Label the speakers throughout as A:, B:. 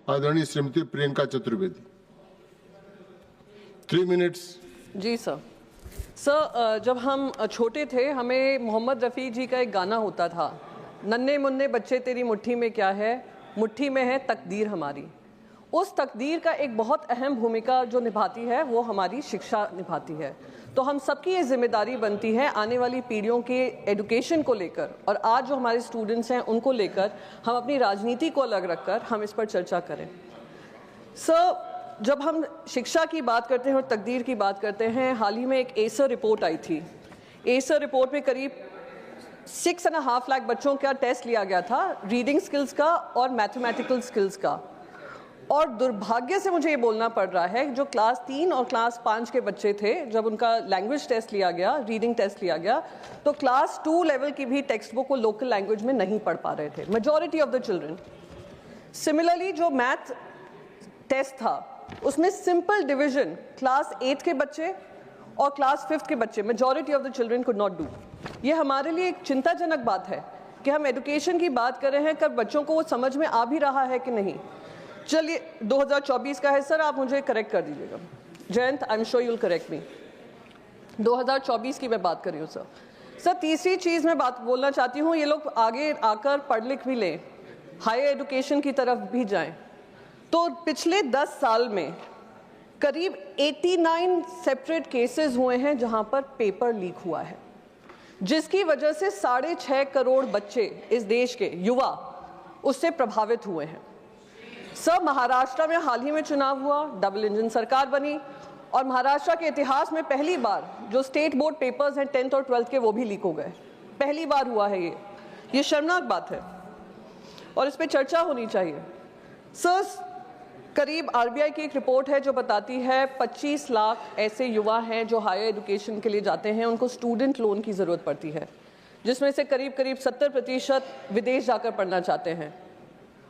A: आदरणीय श्रीमती प्रियंका चतुर्वेदी। 3 मिनट्स।
B: जी sir. Sir, जब हम छोटे थे हमें मोहम्मद रफ़ी जी का एक गाना होता था, नन्हे मुन्ने बच्चे तेरी मुट्ठी में क्या है, मुट्ठी में है तकदीर हमारी। उस तकदीर का एक बहुत अहम भूमिका जो निभाती है वो हमारी शिक्षा निभाती है। तो हम सबकी ये जिम्मेदारी बनती है आने वाली पीढ़ियों के एजुकेशन को लेकर और आज जो हमारे स्टूडेंट्स हैं उनको लेकर हम अपनी राजनीति को अलग रखकर हम इस पर चर्चा करें। सर, जब हम शिक्षा की बात करते हैं और तकदीर की बात करते हैं, हाल ही में एक एसर रिपोर्ट आई थी। एसर रिपोर्ट में करीब 6.5 लाख बच्चों का टेस्ट लिया गया था, रीडिंग स्किल्स का और मैथमेटिकल स्किल्स का। और दुर्भाग्य से मुझे ये बोलना पड़ रहा है जो क्लास 3 और क्लास 5 के बच्चे थे, जब उनका लैंग्वेज टेस्ट लिया गया, रीडिंग टेस्ट लिया गया, तो क्लास 2 लेवल की भी टेक्स्ट बुक वो लोकल लैंग्वेज में नहीं पढ़ पा रहे थे, majority of the children. Similarly जो मैथ टेस्ट था उसमें सिंपल डिवीजन क्लास 8 के बच्चे और क्लास 5 के बच्चे, majority of the children could not do. ये हमारे लिए एक चिंताजनक बात है कि हम एजुकेशन की बात कर रहे हैं, कर बच्चों को वो समझ में आ भी रहा है कि नहीं। चलिए 2024 का है सर, आप मुझे करेक्ट कर दीजिएगा। Jayant, I am sure you will correct मी। 2024 की मैं बात कर रही हूँ सर। सर, तीसरी चीज़ मैं बात बोलना चाहती हूँ, ये लोग आगे आकर पढ़ लिख भी लें, हायर एजुकेशन की तरफ भी जाएं। तो पिछले 10 साल में करीब 89 सेपरेट केसेस हुए हैं जहां पर पेपर लीक हुआ है, जिसकी वजह से 6.5 करोड़ बच्चे इस देश के युवा उससे प्रभावित हुए हैं। सब महाराष्ट्र में हाल ही में चुनाव हुआ, डबल इंजन सरकार बनी और महाराष्ट्र के इतिहास में पहली बार जो स्टेट बोर्ड पेपर्स हैं 10th और 12th के वो भी लीक हो गए। पहली बार हुआ है ये शर्मनाक बात है और इस पर चर्चा होनी चाहिए। सर, करीब आरबीआई की एक रिपोर्ट है जो बताती है 25 लाख ऐसे युवा हैं जो हायर एजुकेशन के लिए जाते हैं, उनको स्टूडेंट लोन की ज़रूरत पड़ती है, जिसमें से करीब 70% विदेश जाकर पढ़ना चाहते हैं।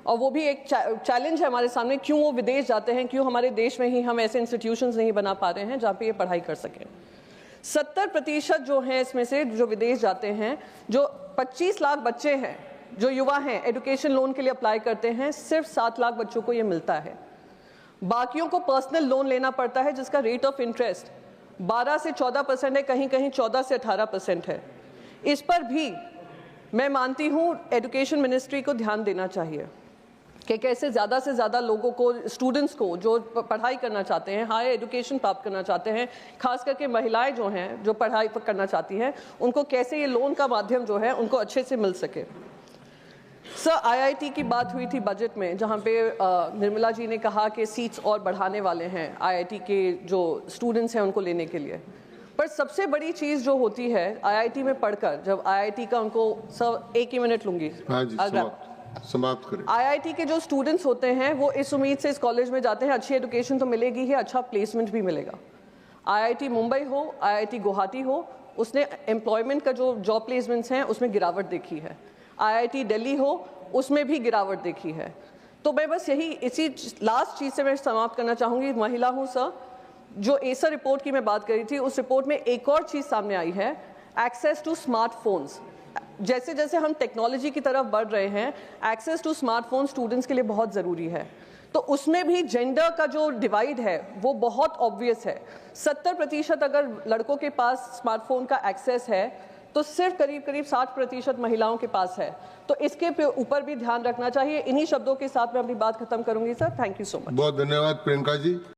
B: और वो भी एक चैलेंज है हमारे सामने, क्यों वो विदेश जाते हैं, क्यों हमारे देश में ही हम ऐसे इंस्टीट्यूशंस नहीं बना पा रहे हैं जहाँ पे ये पढ़ाई कर सकें। 70% जो हैं इसमें से जो विदेश जाते हैं, जो 25 लाख बच्चे हैं जो युवा हैं एजुकेशन लोन के लिए अप्लाई करते हैं, सिर्फ 7 लाख बच्चों को ये मिलता है। बाकियों को पर्सनल लोन लेना पड़ता है जिसका रेट ऑफ इंटरेस्ट 12 से 14% है, कहीं कहीं 14 से 18% है। इस पर भी मैं मानती हूँ एजुकेशन मिनिस्ट्री को ध्यान देना चाहिए कि कैसे ज़्यादा से ज़्यादा लोगों को, स्टूडेंट्स को जो पढ़ाई करना चाहते हैं, हायर एजुकेशन प्राप्त करना चाहते हैं, खास करके महिलाएं जो हैं जो पढ़ाई करना चाहती हैं, उनको कैसे ये लोन का माध्यम जो है उनको अच्छे से मिल सके। सर, आईआईटी की बात हुई थी बजट में, जहाँ पे निर्मला जी ने कहा कि सीट्स और बढ़ाने वाले हैं आईआईटी के जो स्टूडेंट्स हैं उनको लेने के लिए। पर सबसे बड़ी चीज़ जो होती है आईआईटी में पढ़कर, जब आईआईटी का उनको, सर 1 ही मिनट लूँगी,
A: हाँ जी, समाप्त करें।
B: आईआईटी के जो स्टूडेंट्स होते हैं वो इस उम्मीद से इस कॉलेज में जाते हैं अच्छी एजुकेशन तो मिलेगी ही, अच्छा प्लेसमेंट भी मिलेगा। आईआईटी मुंबई हो, आईआईटी गुवाहाटी हो, उसने एम्प्लॉयमेंट का जो जॉब प्लेसमेंट्स हैं उसमें गिरावट देखी है। आईआईटी दिल्ली हो, उसमें भी गिरावट देखी है। तो मैं बस यही इसी लास्ट चीज़ से मैं समाप्त करना चाहूँगी। महिला हूँ सर, जो एसर रिपोर्ट की मैं बात करी थी, उस रिपोर्ट में एक और चीज़ सामने आई है, एक्सेस टू स्मार्टफोन्स। जैसे जैसे हम टेक्नोलॉजी की तरफ बढ़ रहे हैं, एक्सेस टू स्मार्टफोन स्टूडेंट्स के लिए बहुत ज़रूरी है। तो उसमें भी जेंडर का जो डिवाइड है वो बहुत ऑब्वियस है। 70% अगर लड़कों के पास स्मार्टफोन का एक्सेस है तो सिर्फ करीब 60% महिलाओं के पास है। तो इसके ऊपर भी ध्यान रखना चाहिए। इन्हीं शब्दों के साथ मैं अपनी बात खत्म करूंगी sir. Thank you so much.
A: बहुत धन्यवाद प्रियंका जी।